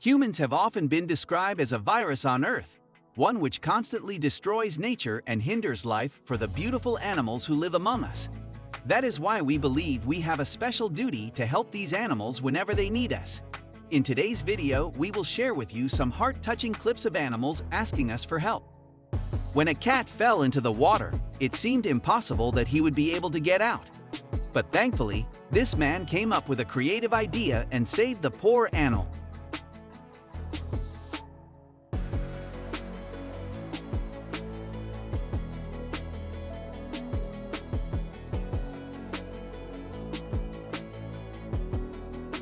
Humans have often been described as a virus on Earth, one which constantly destroys nature and hinders life for the beautiful animals who live among us. That is why we believe we have a special duty to help these animals whenever they need us. In today's video, we will share with you some heart-touching clips of animals asking us for help. When a cat fell into the water, it seemed impossible that he would be able to get out. But thankfully, this man came up with a creative idea and saved the poor animal.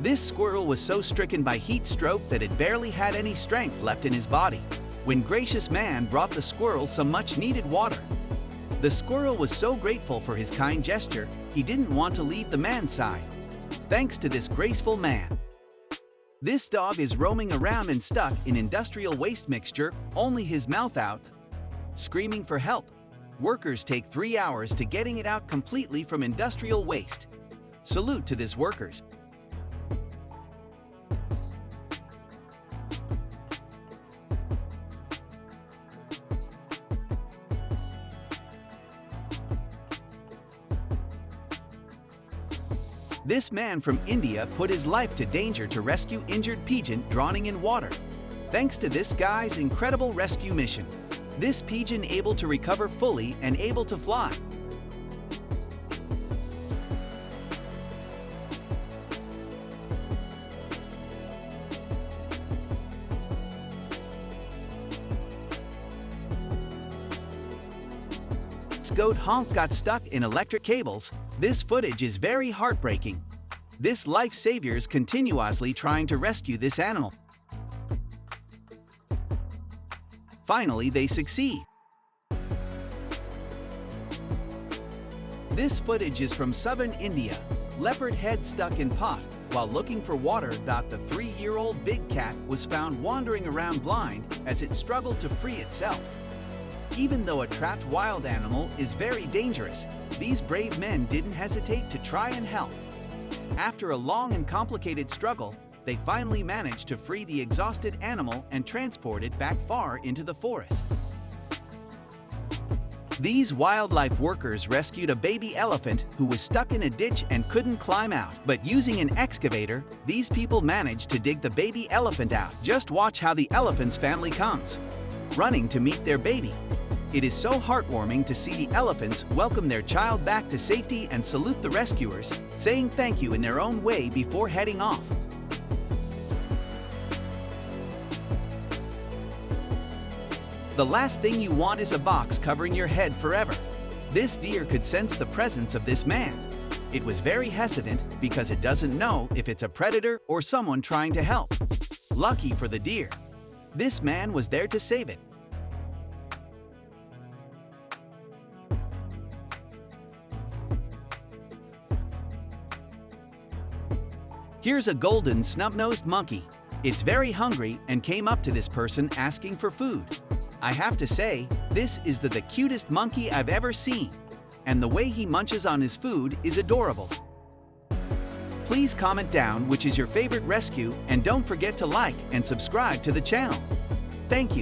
This squirrel was so stricken by heat stroke that it barely had any strength left in his body, when gracious man brought the squirrel some much-needed water. The squirrel was so grateful for his kind gesture, he didn't want to leave the man's side. Thanks to this graceful man. This dog is roaming around and stuck in industrial waste mixture, only his mouth out, screaming for help. Workers take 3 hours to getting it out completely from industrial waste. Salute to this workers. This man from India put his life to danger to rescue injured pigeon drowning in water. Thanks to this guy's incredible rescue mission, this pigeon able to recover fully and able to fly. This goat honk got stuck in electric cables. This footage is very heartbreaking. This life saviors continuously trying to rescue this animal. Finally, they succeed. This footage is from southern India. Leopard head stuck in pot while looking for water. The 3-year-old big cat was found wandering around blind as it struggled to free itself. Even though a trapped wild animal is very dangerous, these brave men didn't hesitate to try and help. After a long and complicated struggle, they finally managed to free the exhausted animal and transport it back far into the forest. These wildlife workers rescued a baby elephant who was stuck in a ditch and couldn't climb out. But using an excavator, these people managed to dig the baby elephant out. Just watch how the elephant's family comes, running to meet their baby. It is so heartwarming to see the elephants welcome their child back to safety and salute the rescuers, saying thank you in their own way before heading off. The last thing you want is a box covering your head forever. This deer could sense the presence of this man. It was very hesitant because it doesn't know if it's a predator or someone trying to help. Lucky for the deer, this man was there to save it. Here's a golden snub-nosed monkey. It's very hungry and came up to this person asking for food. I have to say, this is the cutest monkey I've ever seen, and the way he munches on his food is adorable. Please comment down which is your favorite rescue, and don't forget to like and subscribe to the channel. Thank you.